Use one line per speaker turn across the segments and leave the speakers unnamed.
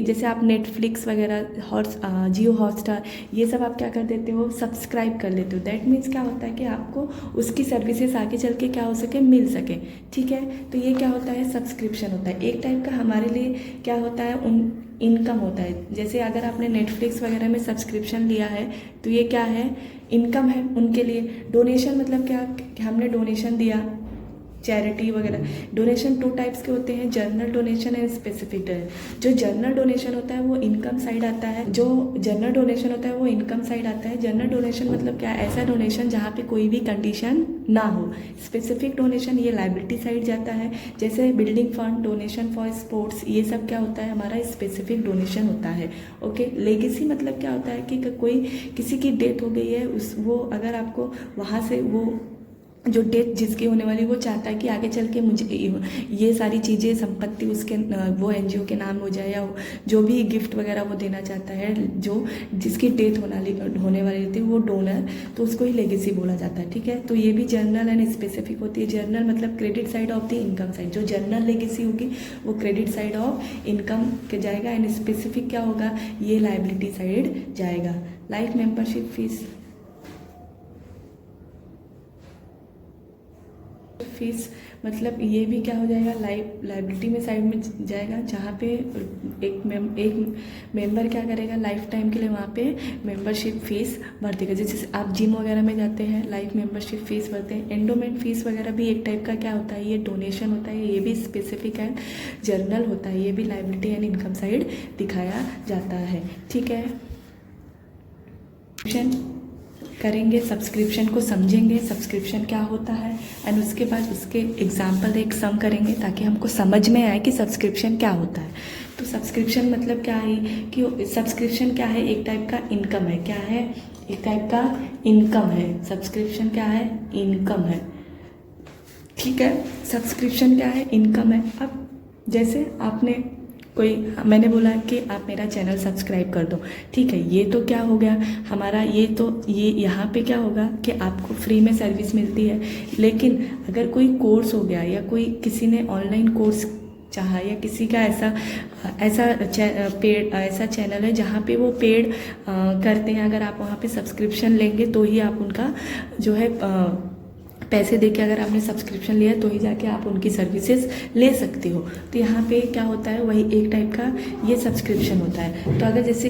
जैसे आप नेटफ्लिक्स वगैरह, जियो हॉटस्टार, ये सब आप क्या कर देते हो, सब्सक्राइब कर लेते हो। दैट मीन्स क्या होता है कि आपको उसकी सर्विसेज आगे चल के क्या हो सके, मिल सके। ठीक है, तो ये क्या होता है, सब्सक्रिप्शन होता है। एक टाइप का हमारे लिए क्या होता है, इनकम होता है। जैसे अगर आपने नेटफ्लिक्स वगैरह में सब्सक्रिप्शन लिया है तो ये क्या है, इनकम है उनके लिए। डोनेशन मतलब क्या, कि हमने डोनेशन दिया, चैरिटी वगैरह। डोनेशन 2 टाइप्स के होते हैं, general donation and specific donation. जो जनरल डोनेशन होता है वो इनकम साइड आता है, जो जनरल डोनेशन होता है वो इनकम साइड आता है। जनरल डोनेशन मतलब क्या, ऐसा डोनेशन जहाँ पे कोई भी कंडीशन ना हो। स्पेसिफिक डोनेशन ये लाइबिलिटी साइड जाता है, जैसे building fund, donation for sports, ये सब क्या होता है, हमारा स्पेसिफिक डोनेशन होता है। ओके, लेगेसी मतलब क्या होता है कि कोई किसी की डेथ हो गई है, वो अगर आपको वहाँ से वो जो डेथ जिसकी होने वाली, वो चाहता है कि आगे चल के मुझे ये सारी चीज़ें, संपत्ति उसके वो एनजीओ के नाम हो जाए, या जो भी गिफ्ट वगैरह वो देना चाहता है, जो जिसकी डेथ होने वाली थी, वो डोनर, तो उसको ही लेगेसी बोला जाता है। ठीक है, तो ये भी जनरल एंड स्पेसिफिक होती है। जनरल मतलब credit side of the income side, जो जनरल लेगेसी होगी वो क्रेडिट साइड ऑफ इनकम के जाएगा, एंड स्पेसिफिक क्या होगा, ये लाइबिलिटी साइड जाएगा। लाइफ मेंबरशिप फीस मतलब ये भी क्या हो जाएगा, लाइबिलिटी में साइड में जाएगा, जहाँ पे एक मेंबर क्या करेगा, लाइफ टाइम के लिए वहाँ पे मेंबरशिप फीस भर देगा। जैसे आप जिम वगैरह में जाते हैं, लाइफ मेंबरशिप फीस भरते हैं। एंडोमेंट फीस वगैरह भी एक टाइप का क्या होता है, ये डोनेशन होता है, ये भी स्पेसिफिक एंड जर्नल होता है, ये भी लाइबिलिटी एंड इनकम साइड दिखाया जाता है। ठीक है, करेंगे, सब्सक्रिप्शन को समझेंगे, सब्सक्रिप्शन क्या होता है, एंड उसके बाद उसके एग्जाम्पल एक सम करेंगे ताकि हमको समझ में आए कि सब्सक्रिप्शन क्या होता है। तो सब्सक्रिप्शन मतलब क्या है, कि सब्सक्रिप्शन क्या है, एक टाइप का इनकम है। क्या है, एक टाइप का इनकम है। सब्सक्रिप्शन क्या है, इनकम है। ठीक है, सब्सक्रिप्शन क्या है, इनकम है। अब जैसे मैंने बोला कि आप मेरा चैनल सब्सक्राइब कर दो, ठीक है, ये तो क्या हो गया हमारा, ये यहाँ पे क्या होगा कि आपको फ्री में सर्विस मिलती है। लेकिन अगर कोई कोर्स हो गया, या कोई किसी ने ऑनलाइन कोर्स चाहा, या किसी का ऐसा चैनल है जहाँ पे वो पेड करते हैं, अगर आप वहाँ पे सब्सक्रिप्शन लेंगे तो ही आप उनका जो है पैसे देके, अगर आपने सब्सक्रिप्शन लिया तो ही जाके आप उनकी सर्विसेज ले सकते हो। तो यहाँ पे क्या होता है, वही एक टाइप का ये सब्सक्रिप्शन होता है। तो अगर जैसे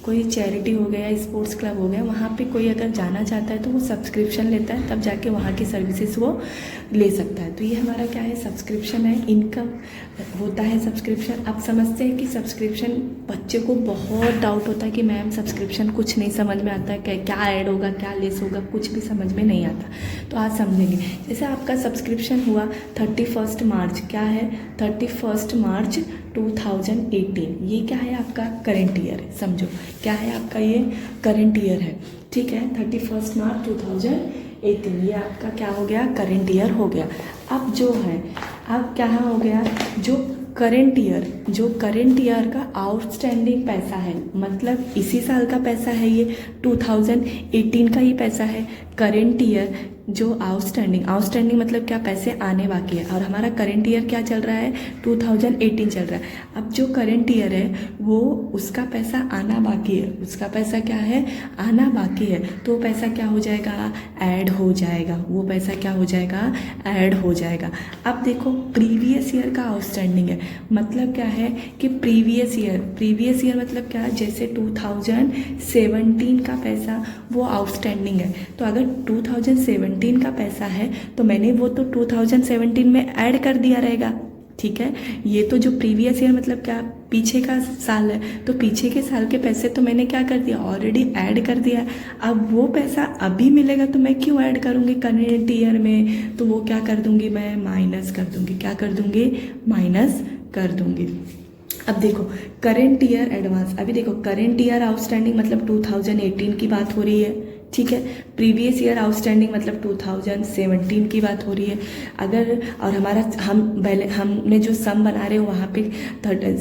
कोई चैरिटी हो गया, स्पोर्ट्स क्लब हो गया, वहाँ पे कोई अगर जाना चाहता है तो वो सब्सक्रिप्शन लेता है, तब जाके वहाँ की सर्विसेज वो ले सकता है। तो ये हमारा क्या है, सब्सक्रिप्शन है, इनकम होता है सब्सक्रिप्शन। आप समझते हैं कि सब्सक्रिप्शन, बच्चे को बहुत डाउट होता है कि मैम सब्सक्रिप्शन कुछ नहीं समझ में आता है, क्या ऐड होगा, क्या लेस होगा, कुछ भी समझ में नहीं आता। तो आज समझेंगे। जैसे आपका सब्सक्रिप्शन हुआ 31 मार्च, क्या है, 31 मार्च 2018, ये क्या है, आपका करंट ईयर है। समझो क्या है, आपका ये करंट ईयर है। ठीक है, 31 मार्च 2018, ये आपका क्या हो गया, करंट ईयर हो गया। अब जो है, अब क्या हो गया, जो करंट ईयर का आउटस्टैंडिंग पैसा है, मतलब इसी साल का पैसा है, ये 2018 का ही पैसा है। करंट ईयर जो आउटस्टैंडिंग मतलब क्या, पैसे आने बाकी है, और हमारा करंट ईयर क्या चल रहा है, 2018 चल रहा है। अब जो करंट ईयर है वो उसका पैसा आना बाकी है, उसका पैसा क्या है, आना बाकी है। तो पैसा क्या हो जाएगा, ऐड हो जाएगा, वो पैसा क्या हो जाएगा, ऐड हो जाएगा। अब देखो, प्रीवियस ईयर का आउटस्टैंडिंग है, मतलब क्या है कि प्रीवियस ईयर मतलब क्या, जैसे 2017 का पैसा वो आउटस्टैंडिंग है। तो अगर 2017 का पैसा है तो मैंने वो तो 2017 में ऐड कर दिया रहेगा। ठीक है, ये तो जो प्रीवियस ईयर मतलब क्या, पीछे का साल है, तो पीछे के साल के पैसे तो मैंने क्या कर दिया, ऑलरेडी ऐड कर दिया। अब वो पैसा अभी मिलेगा तो मैं क्यों ऐड करूँगी करंट ईयर में, तो वो क्या कर दूँगी, मैं माइनस कर दूँगी। क्या कर दूँगी, माइनस कर दूँगी। अब देखो, करंट ईयर एडवांस, अभी देखो करंट ईयर आउटस्टैंडिंग मतलब 2018 की बात हो रही है। ठीक है, प्रीवियस ईयर आउटस्टैंडिंग मतलब 2017 की बात हो रही है। अगर और हमारा हमने जो सम बना रहे हो वहाँ पे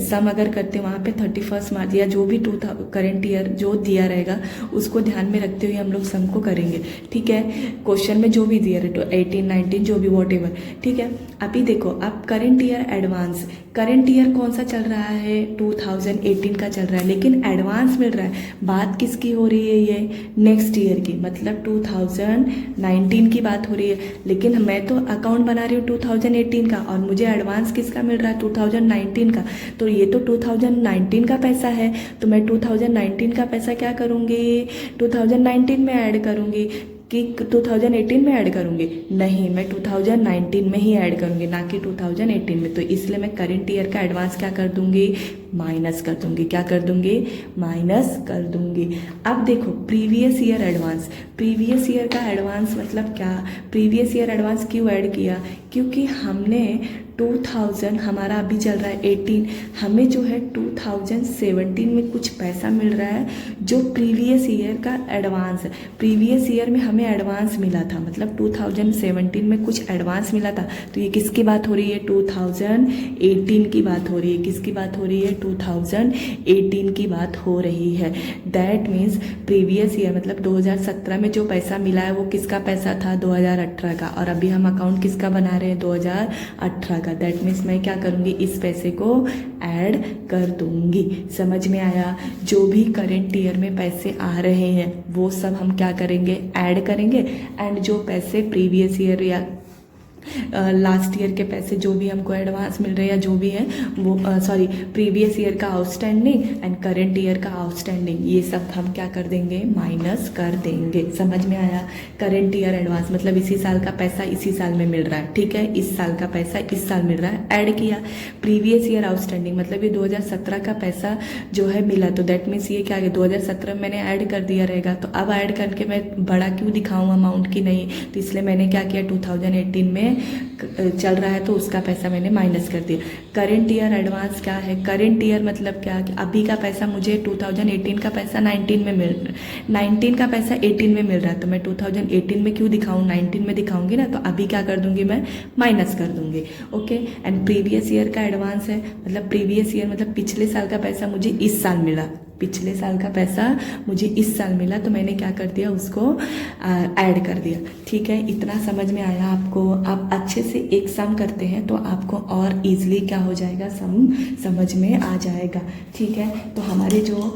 सम अगर करते हैं वहाँ पे 31 मार्च या जो भी करंट ईयर जो दिया रहेगा उसको ध्यान में रखते हुए हम लोग सम को करेंगे। ठीक है, क्वेश्चन में जो भी दिया रहे, 18, 19 जो भी वॉट एवर। ठीक है, अभी देखो, अब current year advance, current year कौन सा चल रहा है, 2018 का चल रहा है, लेकिन एडवांस मिल रहा है। बात किसकी हो रही है, ये नेक्स्ट ईयर की, मतलब 2019 की बात हो रही है, लेकिन मैं तो अकाउंट बना रही हूँ 2018 का, और मुझे एडवांस किसका मिल रहा है, 2019 का। तो ये तो 2019 का पैसा है, तो मैं 2019 का पैसा क्या करूँगी, 2019 में ऐड करूँगी कि 2018 में ऐड करूँगी, नहीं, मैं 2019 में ही ऐड करूँगी, ना कि 2018 में। तो इसलिए मैं करंट ईयर का एडवांस क्या कर दूँगी, माइनस कर दूँगी। क्या कर दूँगी, माइनस कर दूँगी। अब देखो, previous year advance, previous year का एडवांस मतलब क्या, प्रीवियस ईयर एडवांस क्यों ऐड किया, क्योंकि हमने 2000, हमारा अभी चल रहा है 18, हमें जो है 2017 में कुछ पैसा मिल रहा है जो प्रीवियस ईयर का एडवांस है। प्रीवियस ईयर में हमें एडवांस मिला था, मतलब 2017 में कुछ एडवांस मिला था। तो ये किसकी बात हो रही है, 2018 की बात हो रही है। किसकी बात हो रही है, 2018 की बात हो रही है। दैट मीन्स प्रीवियस ईयर मतलब 2017 में जो पैसा मिला है वो किसका पैसा था, 2018 का, और अभी हम अकाउंट किसका बना रहे हैं, 2018 का। दैट मीन्स मैं क्या करूँगी, इस पैसे को ऐड कर दूँगी। समझ में आया। जो भी करेंट ईयर में पैसे आ रहे हैं वो सब हम क्या करेंगे, ऐड करेंगे, एंड जो पैसे प्रीवियस ईयर या लास्ट ईयर के पैसे जो भी हमको एडवांस मिल रहे हैं या जो भी है वो प्रीवियस ईयर का आउटस्टैंडिंग एंड करेंट ईयर का आउटस्टैंडिंग, ये सब हम क्या कर देंगे, माइनस कर देंगे। समझ में आया। करेंट ईयर एडवांस मतलब इसी साल का पैसा इसी साल में मिल रहा है, ठीक है, इस साल का पैसा इस साल मिल रहा है, ऐड किया। प्रीवियस ईयर आउटस्टैंडिंग मतलब ये 2017 का पैसा जो है मिला, तो दैट मीन्स ये क्या है, 2017 में मैंने ऐड कर दिया रहेगा। तो अब ऐड करके मैं बड़ा क्यों दिखाऊँ अमाउंट की, नहीं, तो इसलिए मैंने क्या किया, 2018 में चल रहा है तो उसका पैसा मैंने माइनस कर दिया। करेंट ईयर एडवांस क्या है, करेंट ईयर मतलब क्या कि अभी का पैसा मुझे 2018 का पैसा 19 में मिल, 19 का पैसा 18 में मिल रहा है, तो मैं 2018 में क्यों दिखाऊं, 19 में दिखाऊंगी ना, तो अभी क्या कर दूंगी, मैं माइनस कर दूंगी। ओके। एंड प्रीवियस ईयर का एडवांस है, मतलब प्रीवियस ईयर मतलब पिछले साल का पैसा मुझे इस साल मिला, पिछले साल का पैसा मुझे इस साल मिला, तो मैंने क्या कर दिया, उसको ऐड कर दिया। ठीक है, इतना समझ में आया आपको। आप अच्छे से एक सम करते हैं तो आपको और इजीली क्या हो जाएगा, सम समझ में आ जाएगा। ठीक है, तो हमारे जो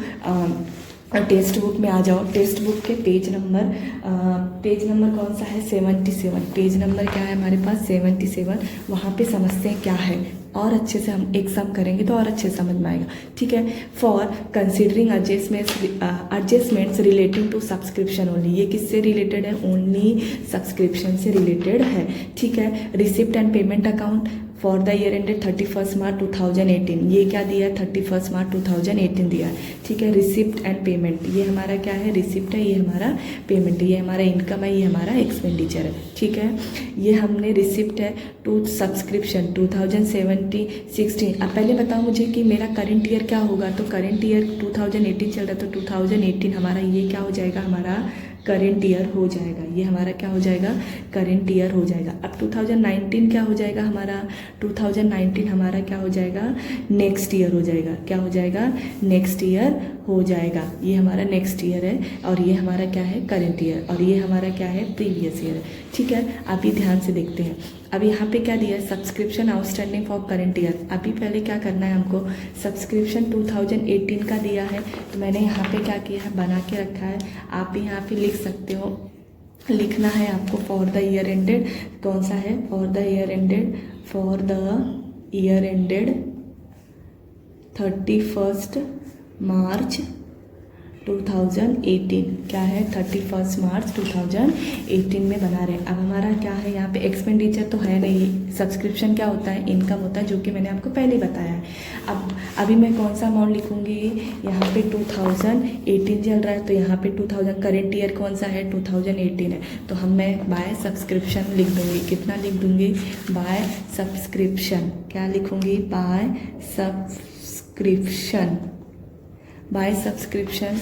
टेक्स्ट बुक में आ जाओ। टेक्स्ट बुक के पेज नंबर कौन सा है, 77। पेज नंबर क्या है हमारे पास, 77। वहाँ पे समझते हैं क्या है, और अच्छे से हम एक सम करेंगे तो और अच्छे समझ में आएगा। ठीक है। For considering adjustments relating to subscription only, ये किससे रिलेटेड है, ओनली सब्सक्रिप्शन से रिलेटेड है। ठीक है। Receipt and payment account for the year ended 31 मार्च 2018, ये क्या दिया है, 31 मार्च 2018 दिया है। ठीक है। रिसिप्ट एंड पेमेंट, ये हमारा क्या है, रिसिप्ट है, ये हमारा पेमेंट है, ये हमारा इनकम है, ये हमारा एक्सपेंडिचर है। ठीक है। ये हमने रिसिप्ट है टू सब्सक्रिप्शन 2016। अब पहले बताओ मुझे कि मेरा करंट ईयर क्या होगा, तो करंट ईयर 2018 चल रहा है, तो 2018 हमारा ये क्या हो जाएगा, हमारा करेंट ईयर हो जाएगा। ये हमारा क्या हो जाएगा, करेंट ईयर हो जाएगा। अब 2019 क्या हो जाएगा हमारा, 2019 हमारा क्या हो जाएगा, नेक्स्ट ईयर हो जाएगा। क्या हो जाएगा, नेक्स्ट ईयर हो जाएगा। ये हमारा नेक्स्ट ईयर है, और ये हमारा क्या है, करेंट ईयर, और ये हमारा क्या है, प्रीवियस ईयर है। ठीक है। अभी ध्यान से देखते हैं। अब यहाँ पे क्या दिया है, subscription outstanding for current year. अभी पहले क्या करना है हमको, सब्सक्रिप्शन 2018 का दिया है, तो मैंने यहाँ पे क्या किया है, बना के रखा है। आप भी यहाँ पे लिख सकते हो, लिखना है आपको फॉर द ईयर एंडेड, कौन सा है, for the year ended, for the year ended 31 मार्च 2018, क्या है, 31 मार्च 2018 में बना रहे हैं। अब हमारा क्या है, यहाँ पे एक्सपेंडिचर तो है नहीं, सब्सक्रिप्शन क्या होता है, इनकम होता है, जो कि मैंने आपको पहले बताया है। अब अभी मैं कौन सा अमाउंट लिखूँगी, यहाँ पे 2018 चल रहा है, तो यहाँ पे 2000, करेंट ईयर कौन सा है, 2018 है, तो मैं बाय सब्सक्रिप्शन लिख दूँगी। कितना लिख दूँगी, बाय सब्सक्रिप्शन, क्या लिखूँगी, बाय सब्सक्रिप्शन। बाय सब्सक्रिप्शन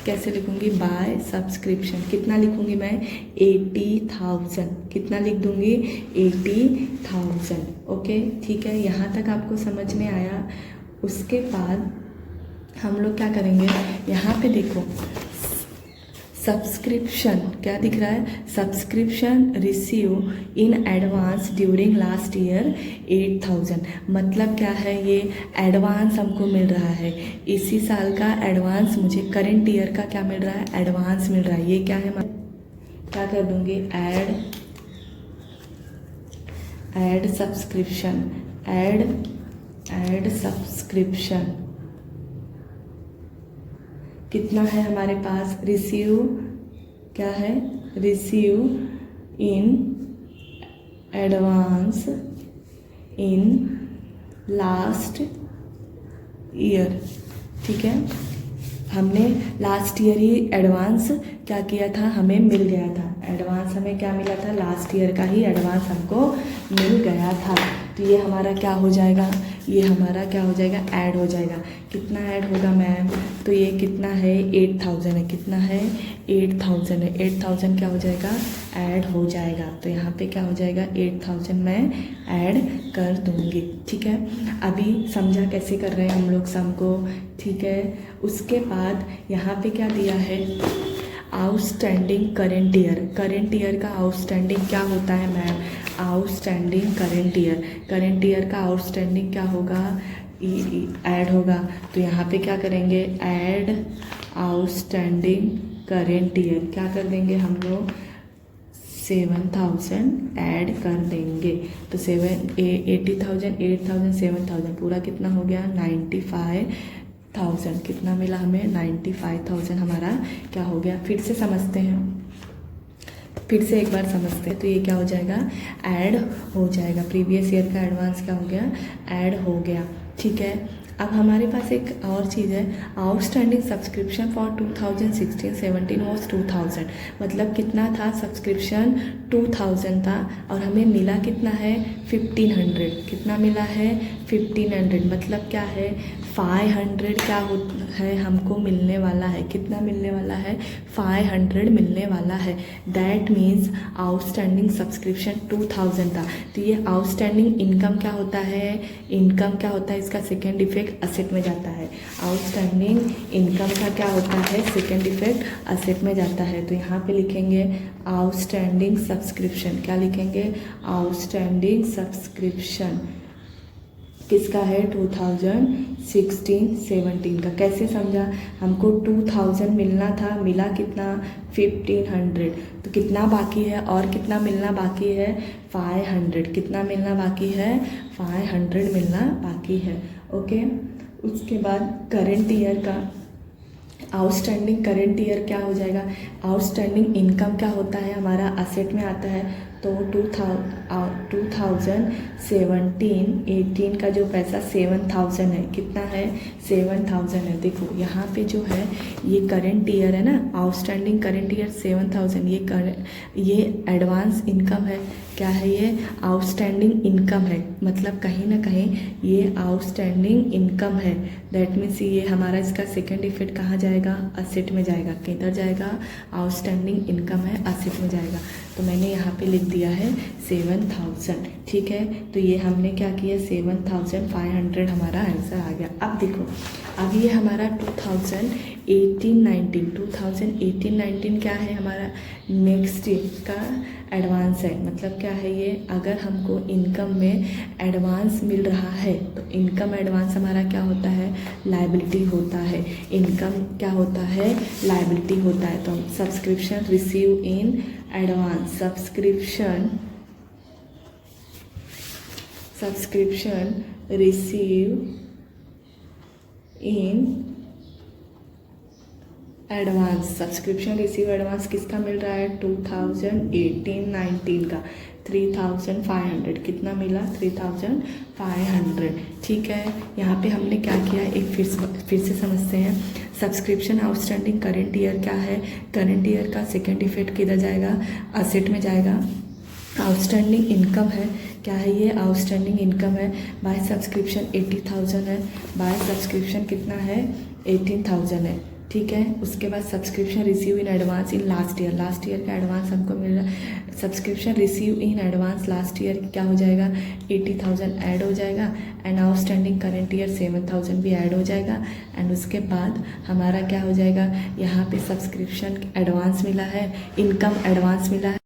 कैसे लिखूंगी, बाय सब्सक्रिप्शन कितना लिखूंगी मैं, 80,000, कितना लिख दूंगी, 80,000। ओके। ठीक है, यहाँ तक आपको समझ में आया। उसके बाद हम लोग क्या करेंगे, यहाँ पे देखो सब्सक्रिप्शन क्या दिख रहा है, subscription receive in advance during last year 8000। मतलब क्या है, ये एडवांस हमको मिल रहा है, इसी साल का एडवांस मुझे करेंट ईयर का क्या मिल रहा है, एडवांस मिल रहा है। ये क्या है, क्या कर दूँगी, ऐड सब्सक्रिप्शन, ऐड सब्सक्रिप्शन कितना है हमारे पास, रिसीव क्या है, receive in advance in last year. ठीक है, हमने लास्ट ईयर ही एडवांस क्या किया था, हमें मिल गया था, एडवांस हमें क्या मिला था, लास्ट ईयर का ही एडवांस हमको मिल गया था। तो ये हमारा क्या हो जाएगा, ये हमारा क्या हो जाएगा, ऐड हो जाएगा। कितना ऐड होगा मैम, तो ये कितना है, 8000 है, कितना है, 8000 है, 8000 क्या हो जाएगा, ऐड हो जाएगा। तो यहाँ पे क्या हो जाएगा, 8000 मैं ऐड कर दूँगी। ठीक है, अभी समझा कैसे कर रहे हैं हम लोग सम को। ठीक है, उसके बाद यहाँ पे क्या दिया है, outstanding current year. Current year का आउटस्टैंडिंग क्या होता है ma'am, outstanding current year, current year का आउटस्टैंडिंग क्या होगा, ऐड होगा। तो यहाँ पे क्या करेंगे, ऐड आउटस्टैंडिंग करेंट ईयर, क्या कर देंगे हम लोग, 7000 ऐड कर देंगे। तो 80,000 8,000 7,000 पूरा कितना हो गया, 95,000। कितना मिला हमें, 95,000 हमारा क्या हो गया। फिर से समझते हैं, फिर से एक बार समझते हैं। तो ये क्या हो जाएगा, ऐड हो जाएगा, प्रीवियस ईयर का एडवांस क्या हो गया, ऐड हो गया। ठीक है, अब हमारे पास एक और चीज़ है, आउटस्टैंडिंग सब्सक्रिप्शन फॉर 2016-17 वॉज 2000। मतलब कितना था सब्सक्रिप्शन, 2000 था, और हमें मिला कितना है, 1500। कितना मिला है, 1500। मतलब क्या है, 500 क्या है हमको मिलने वाला है, कितना मिलने वाला है, 500 मिलने वाला है। दैट मीन्स आउटस्टैंडिंग सब्सक्रिप्शन 2000 था। तो ये आउटस्टैंडिंग इनकम क्या होता है, इनकम क्या होता है, इसका सेकेंड इफेक्ट असेट में जाता है। आउटस्टैंडिंग इनकम का क्या होता है, सेकेंड इफेक्ट असेट में जाता है। तो यहाँ पे लिखेंगे आउटस्टैंडिंग सब्सक्रिप्शन, क्या लिखेंगे, आउटस्टैंडिंग सब्सक्रिप्शन किसका है, 2016-17 का। कैसे समझा, हमको 2000 मिलना था, मिला कितना, 1500। तो कितना बाकी है, और कितना मिलना बाकी है, 500। कितना मिलना बाकी है, 500 मिलना बाकी है। ओके, उसके बाद करेंट ईयर का आउटस्टैंडिंग करेंट ईयर क्या हो जाएगा, आउटस्टैंडिंग इनकम क्या होता है हमारा, असेट में आता है। तो 2017-18 का जो पैसा 7000 है, कितना है, 7000 है। देखो यहाँ पे जो है ये करेंट ईयर है ना, आउटस्टैंडिंग करेंट ईयर 7000, ये एडवांस इनकम है, क्या है ये, आउटस्टैंडिंग इनकम है। मतलब कहीं ना कहीं ये आउटस्टैंडिंग इनकम है। दैट मीन्स ये हमारा, इसका सेकेंड इफेक्ट कहाँ जाएगा, असेट में जाएगा। किधर जाएगा, आउटस्टैंडिंग इनकम है, असेट में जाएगा। तो मैंने यहाँ पे लिख दिया है 7000। ठीक है, तो ये हमने क्या किया, 7500 हमारा आंसर आ गया। अब देखो, अब ये हमारा 2018-19 क्या है हमारा, नेक्स्ट का एडवांस है। मतलब क्या है ये, अगर हमको इनकम में एडवांस मिल रहा है तो इनकम एडवांस हमारा क्या होता है, लायबिलिटी होता है। इनकम क्या होता है, लायबिलिटी होता है। तो subscription receive in advance, subscription receive in advance, subscription receive advance किसका मिल रहा है, 2018-19 का 3500। कितना मिला, 3500। ठीक है, यहाँ पे हमने क्या किया, एक फिर से समझते हैं। सब्सक्रिप्शन आउटस्टैंडिंग करेंट ईयर क्या है, करेंट ईयर का सेकेंड इफेक्ट किधर जाएगा, असेट में जाएगा। आउटस्टैंडिंग इनकम है, क्या है ये, आउटस्टैंडिंग इनकम है। बाय सब्सक्रिप्शन 80,000 है, बाय सब्सक्रिप्शन कितना है, 18,000 है। ठीक है। उसके बाद subscription receive in advance in last year का एडवांस हमको मिल रहा है। Subscription receive in advance last year क्या हो जाएगा, 80,000 ऐड हो जाएगा। एंड आउटस्टैंडिंग करेंट ईयर 7,000 भी ऐड हो जाएगा। एंड उसके बाद हमारा क्या हो जाएगा, यहाँ पे सब्सक्रिप्शन एडवांस मिला है, इनकम एडवांस मिला है।